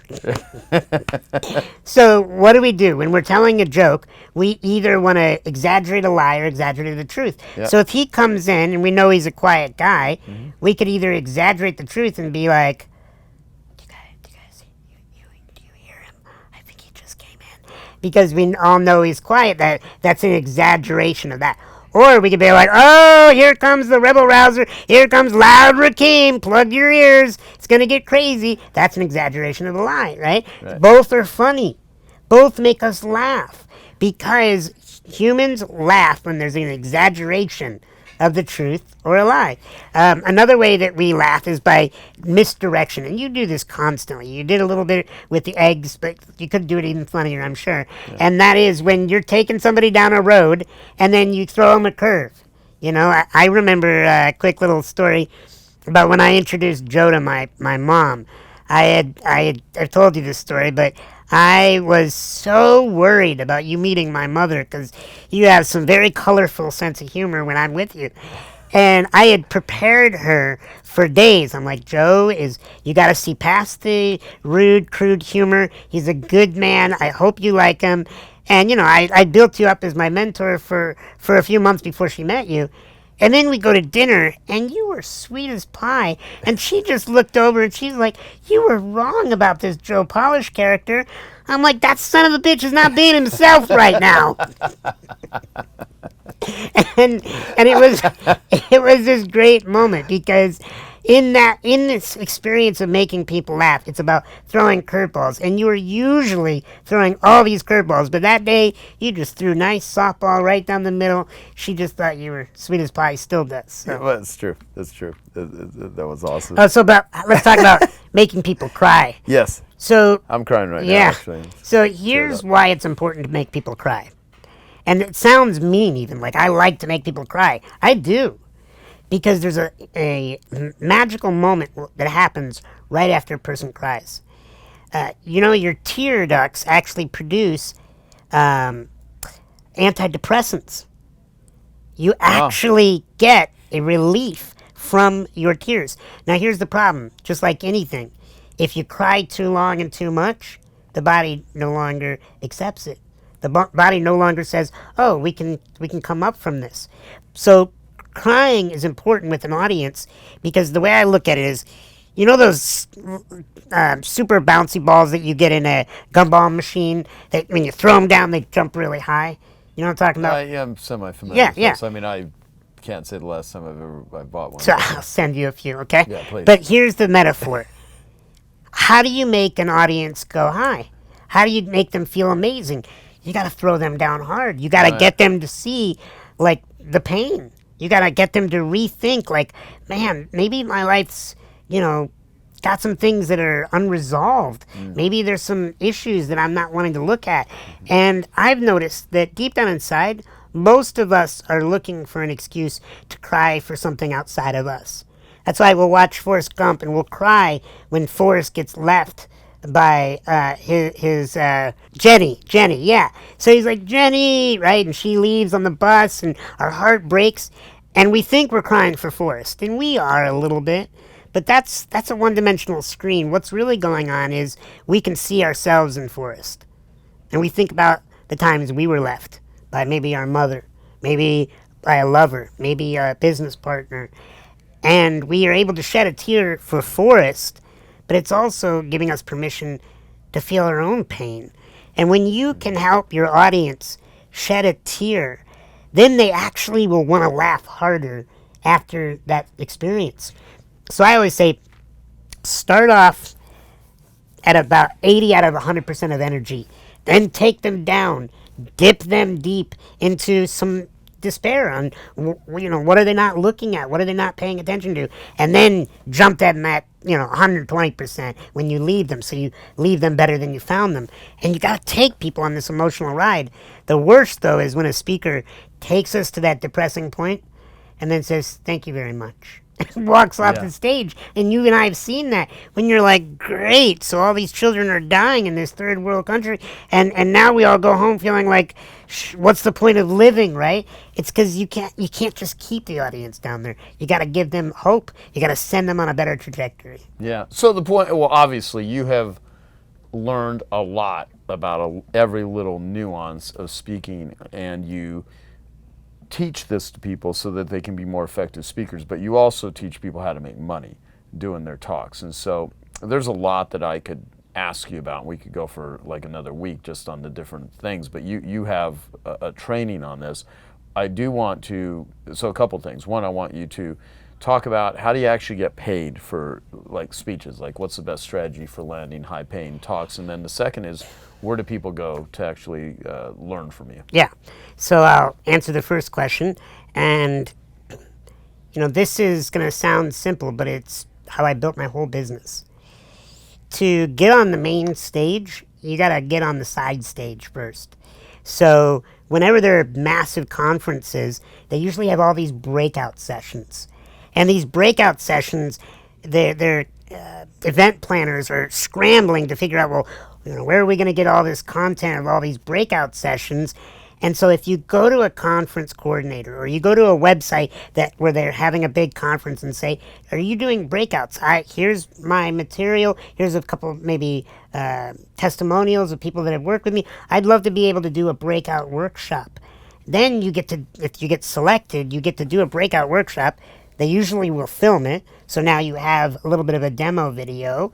So what do? When we're telling a joke, we either want to exaggerate a lie or exaggerate the truth. Yep. So if he comes in and we know he's a quiet guy, we could either exaggerate the truth and be like, do you guys, do you hear him? I think he just came in. Because we all know he's quiet. That's an exaggeration of that. Or we could be like, oh, here comes the rebel rouser. Here comes loud Rakim. Plug your ears. It's going to get crazy. That's an exaggeration of the lie, right? Both are funny. Both make us laugh. Because humans laugh when there's an exaggeration of the truth or a lie. Another way that we laugh is by misdirection. And you do this constantly. You did a little bit with the eggs, but you could do it even funnier, I'm sure. Yeah. And that is when you're taking somebody down a road and then you throw them a curve. You know, I remember a quick little story about when I introduced Joe to my mom. I've told you this story, but I was so worried about you meeting my mother because you have some very colorful sense of humor when I'm with you. And I had prepared her for days. I'm like, you got to see past the rude, crude humor. He's a good man. I hope you like him. And, I built you up as my mentor for a few months before she met you. And then we go to dinner, and you were sweet as pie. And she just looked over, and she's like, you were wrong about this Joe Polish character. I'm like, that son of a bitch is not being himself right now. and it was this great moment because in this experience of making people laugh, it's about throwing curveballs, and you were usually throwing all these curveballs, but that day you just threw a nice softball right down the middle. She just thought you were sweet as pie, still does. So. Yeah, well, that's true. That was awesome. Let's talk about making people cry. Yes. So I'm crying right now. Actually. So here's why it's important to make people cry. And it sounds mean even, like I like to make people cry. I do. Because there's a magical moment that happens right after a person cries. Your tear ducts actually produce antidepressants. You actually get a relief from your tears. Now here's the problem, just like anything. If you cry too long and too much, the body no longer accepts it. The body no longer says, oh, we can come up from this. So crying is important with an audience because the way I look at it is, those super bouncy balls that you get in a gumball machine that when you throw them down, they jump really high? You know what I'm talking about? Yeah, I'm semi-familiar. Yeah. I mean, I can't say the last time I bought one. So I'll send you a few, okay? Yeah, please. But here's the metaphor. How do you make an audience go high? How do you make them feel amazing? You got to throw them down hard. You got to get them to see, like, the pain. You got to get them to rethink, like, man, maybe my life's, got some things that are unresolved. Maybe there's some issues that I'm not wanting to look at. And I've noticed that deep down inside, most of us are looking for an excuse to cry for something outside of us. That's why we'll watch Forrest Gump and we'll cry when Forrest gets left by his Jenny, yeah. So he's like, Jenny, right? And she leaves on the bus and our heart breaks. And we think we're crying for Forrest. And we are a little bit. But that's a one-dimensional screen. What's really going on is we can see ourselves in Forrest. And we think about the times we were left by maybe our mother, maybe by a lover, maybe a business partner. And we are able to shed a tear for Forrest, but it's also giving us permission to feel our own pain. And when you can help your audience shed a tear, then they actually will want to laugh harder after that experience. So I always say, start off at about 80 out of 100% of energy, then take them down, dip them deep into some despair on, what are they not looking at? What are they not paying attention to? And then jump them at, 120% when you leave them. So you leave them better than you found them. And you got to take people on this emotional ride. The worst, though, is when a speaker takes us to that depressing point and then says, thank you very much. and walks off Yeah. the stage. And you and I have seen that when you're like, great, so all these children are dying in this third world country, and now we all go home feeling like, what's the point of living, right? It's because you can't just keep the audience down there. You got to give them hope. You got to send them on a better trajectory. Yeah. So the point, well, obviously you have learned a lot about every little nuance of speaking, and you teach this to people so that they can be more effective speakers, but you also teach people how to make money doing their talks. And so there's a lot that I could ask you about. We could go for like another week just on the different things, but you have a training on this. I do want to, so a couple things. One, I want you to talk about how do you actually get paid for like speeches, like what's the best strategy for landing high paying talks, and then the second is where do people go to actually learn from you? Yeah. So I'll answer the first question. And, this is going to sound simple, but it's how I built my whole business. To get on the main stage, you got to get on the side stage first. So whenever there are massive conferences, they usually have all these breakout sessions. And these breakout sessions, they're event planners are scrambling to figure out, well, where are we going to get all this content of all these breakout sessions? And so if you go to a conference coordinator or you go to a website where they're having a big conference and say, are you doing breakouts? Here's my material. Here's a couple maybe testimonials of people that have worked with me. I'd love to be able to do a breakout workshop. Then if you get selected, you get to do a breakout workshop. They usually will film it. So now you have a little bit of a demo video.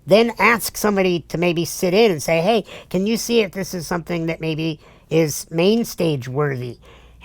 Then ask somebody to maybe sit in and say, hey, can you see if this is something that maybe is main stage worthy?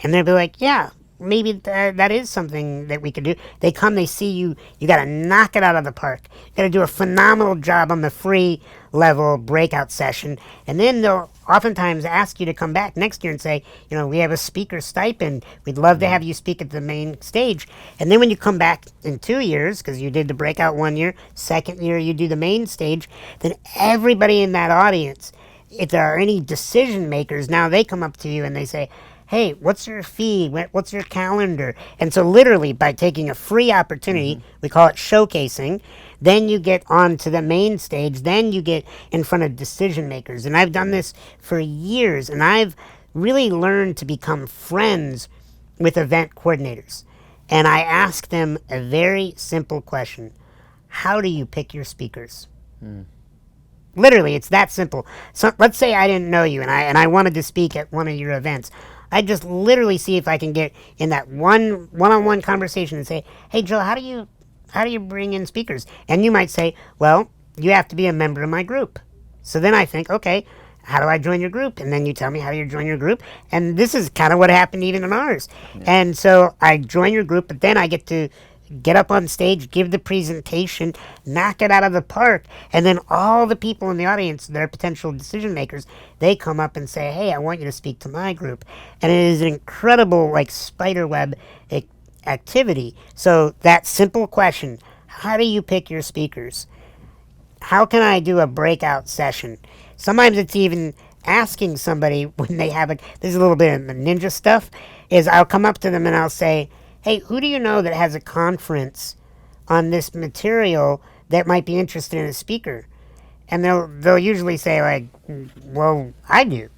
And they'll be like, yeah, maybe that is something that we could do. They come, they see you, you got to knock it out of the park. You got to do a phenomenal job on the free level breakout session. And then they'll oftentimes ask you to come back next year and say, we have a speaker stipend. We'd love to have you speak at the main stage. And then when you come back in 2 years, because you did the breakout 1 year, second year you do the main stage, then everybody in that audience, if there are any decision makers, now they come up to you and they say, hey, what's your fee? What's your calendar? And so literally by taking a free opportunity, we call it showcasing, then you get onto the main stage, then you get in front of decision makers. And I've done this for years, and I've really learned to become friends with event coordinators. And I ask them a very simple question. How do you pick your speakers? Literally, it's that simple. So let's say I didn't know you and I wanted to speak at one of your events. I just literally see if I can get in that one-on-one conversation and say, hey, Joe, how do you bring in speakers? And you might say, well, you have to be a member of my group. So then I think, okay, how do I join your group? And then you tell me how do you join your group. And this is kind of what happened even in ours. Yeah. And so I join your group, but then I get to get up on stage, give the presentation, knock it out of the park, and then all the people in the audience that are potential decision makers, they come up and say, hey, I want you to speak to my group. And it is an incredible spider web activity. So that simple question, how do you pick your speakers? How can I do a breakout session? Sometimes it's even asking somebody when they have this is a little bit of ninja stuff, is I'll come up to them and I'll say, hey, who do you know that has a conference on this material that might be interested in a speaker? And they'll usually say well, I do.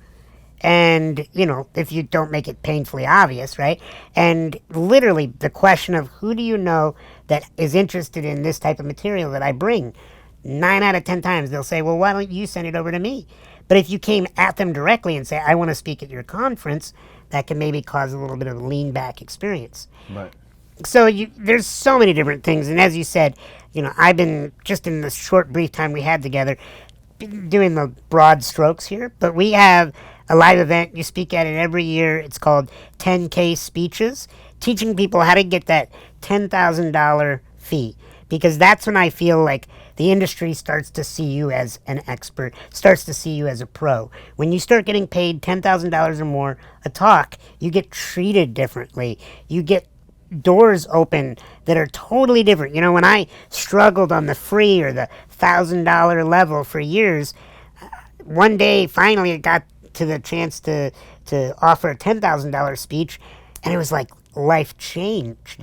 And, if you don't make it painfully obvious, right? And literally the question of who do you know that is interested in this type of material that I bring? 9 out of 10 times they'll say, well, why don't you send it over to me? But if you came at them directly and say, I want to speak at your conference, that can maybe cause a little bit of a lean back experience. Right. So there's so many different things. And as you said, I've been, just in the short, brief time we had together, doing the broad strokes here. But we have a live event. You speak at it every year. It's called 10K Speeches, teaching people how to get that $10,000 fee. Because that's when I feel like the industry starts to see you as an expert, starts to see you as a pro. When you start getting paid $10,000 or more a talk, you get treated differently. You get doors open that are totally different. When I struggled on the free or the $1,000 level for years, one day finally it got to the chance to offer a $10,000 speech, and it was like life changed.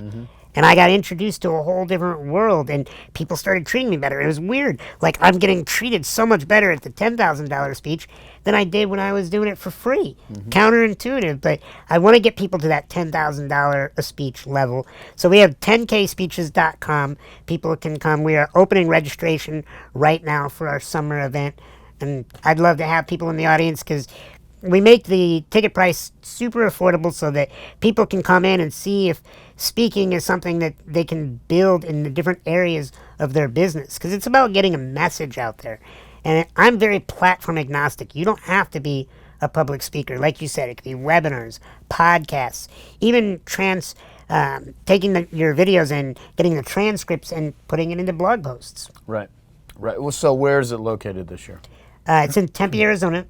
And I got introduced to a whole different world, and people started treating me better. It was weird. Like, I'm getting treated so much better at the $10,000 speech than I did when I was doing it for free. Counterintuitive, but I want to get people to that $10,000 a speech level. So we have 10kspeeches.com. People can come. We are opening registration right now for our summer event. And I'd love to have people in the audience because we make the ticket price super affordable so that people can come in and see if speaking is something that they can build in the different areas of their business. Because it's about getting a message out there. And I'm very platform agnostic. You don't have to be a public speaker. Like you said, it could be webinars, podcasts, even taking your videos and getting the transcripts and putting it into blog posts. Right. Well, so where is it located this year? It's in Tempe, Arizona,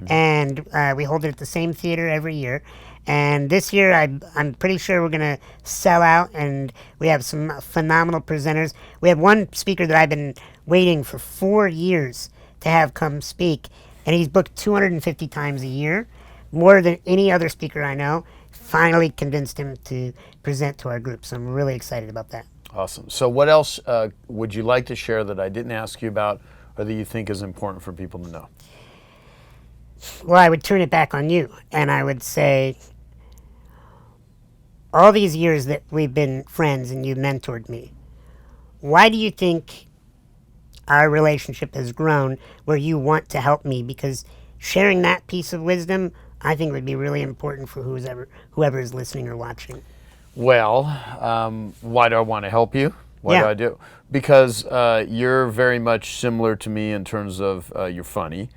and we hold it at the same theater every year. And this year, I'm pretty sure we're going to sell out, and we have some phenomenal presenters. We have one speaker that I've been waiting for 4 years to have come speak, and he's booked 250 times a year, more than any other speaker I know. Finally convinced him to present to our group, so I'm really excited about that. Awesome. So what else would you like to share that I didn't ask you about or that you think is important for people to know? Well, I would turn it back on you, and I would say, all these years that we've been friends and you mentored me, why do you think our relationship has grown where you want to help me? Because sharing that piece of wisdom, I think, would be really important for whoever is listening or watching. Well, why do I want to help you? Why do I do? Because you're very much similar to me in terms of you're funny.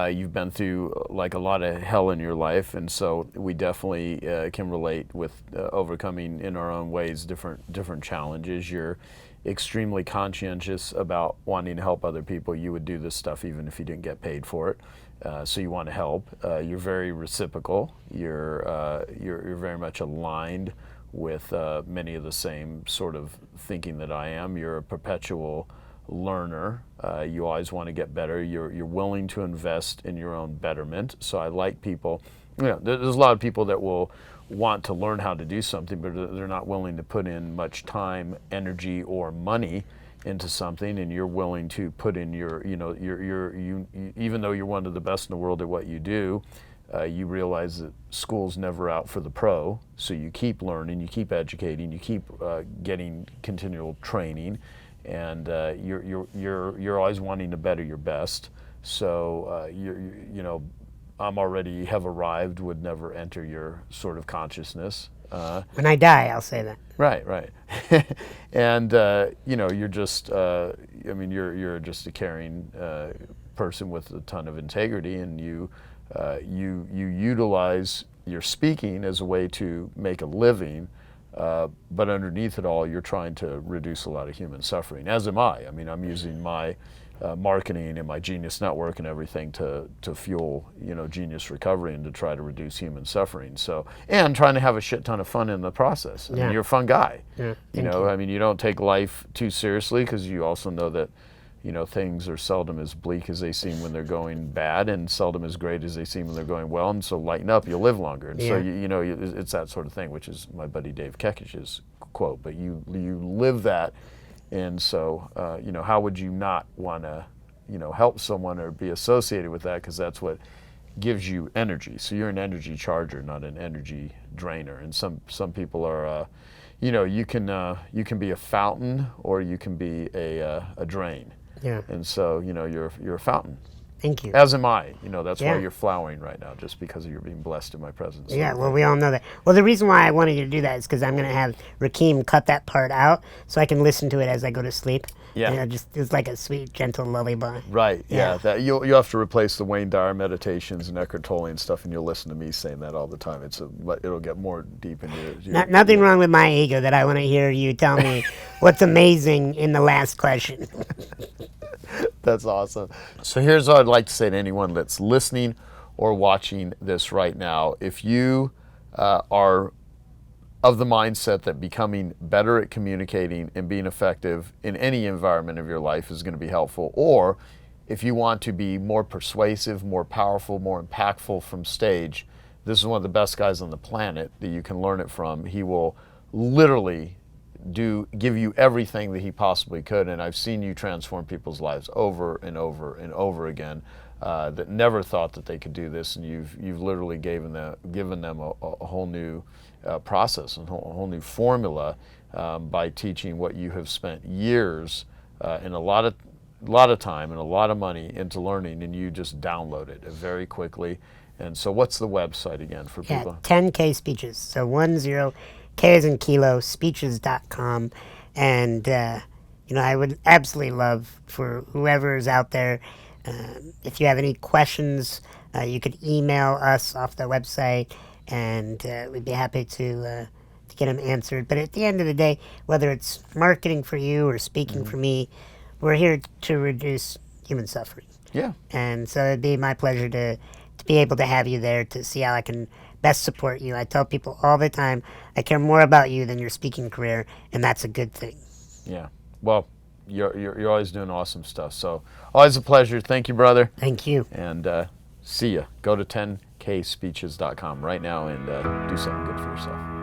You've been through like a lot of hell in your life, and so we definitely can relate with overcoming in our own ways different challenges. You're extremely conscientious about wanting to help other people. You would do this stuff even if you didn't get paid for it. So you want to help. You're very reciprocal. You're very much aligned with many of the same sort of thinking that I am. You're a perpetual learner. You always want to get better. You're willing to invest in your own betterment. So I like people. There's a lot of people that will want to learn how to do something, but they're not willing to put in much time, energy, or money into something. And you're willing to put in even though you're one of the best in the world at what you do, you realize that school's never out for the pro. So you keep learning, you keep educating, you keep getting continual training. And you're always wanting to better your best. So I'm already have arrived would never enter your sort of consciousness. When I die, I'll say that. Right. And you're just you're just a caring person with a ton of integrity, and you utilize your speaking as a way to make a living. But underneath it all, you're trying to reduce a lot of human suffering, as am I. I mean, I'm using my marketing and my Genius Network and everything to fuel, Genius Recovery and to try to reduce human suffering. So, and trying to have a shit ton of fun in the process. I mean, you're a fun guy. Yeah, I mean, you don't take life too seriously because you also know that, things are seldom as bleak as they seem when they're going bad, and seldom as great as they seem when they're going well. And so lighten up, you'll live longer. And so, it's that sort of thing, which is my buddy Dave Kekich's quote. But you live that. And so, how would you not want to, help someone or be associated with that? Because that's what gives you energy. So you're an energy charger, not an energy drainer. And some people are, you can be a fountain or you can be a drain. Yeah. And so, you're a fountain. Thank you. As am I. That's why you're flowering right now, just because you're being blessed in my presence. Yeah, well, we all know that. Well, the reason why I wanted you to do that is because I'm going to have Rakeem cut that part out so I can listen to it as I go to sleep. Yeah. It's like a sweet, gentle lullaby. Right, yeah. That you'll have to replace the Wayne Dyer meditations and Eckhart Tolle and stuff, and you'll listen to me saying that all the time. It'll get more deep into your nothing wrong with my ego that I want to hear you tell me what's amazing in the last question. That's awesome. So here's what I'd like to say to anyone that's listening or watching this right now. If you are of the mindset that becoming better at communicating and being effective in any environment of your life is going to be helpful, or if you want to be more persuasive, more powerful, more impactful from stage, this is one of the best guys on the planet that you can learn it from. He will literally give you everything that he possibly could. And I've seen you transform people's lives over and over and over again, that never thought that they could do this, and you've literally given them a whole new process and a whole new formula, by teaching what you have spent years and a lot of time and a lot of money into learning, and you just download it very quickly. And so what's the website again for people? 10K Speeches. So 10K as in kilo, speeches.com. And, I would absolutely love for whoever is out there, if you have any questions, you could email us off the website, and we'd be happy to get them answered. But at the end of the day, whether it's marketing for you or speaking for me, we're here to reduce human suffering. Yeah. And so it'd be my pleasure to be able to have you there to see how I can best support you. I tell people all the time, I care more about you than your speaking career, and that's a good thing. Yeah. Well, you're always doing awesome stuff. So always a pleasure. Thank you, brother. Thank you. And see ya. Go to 10kspeeches.com right now and do something good for yourself.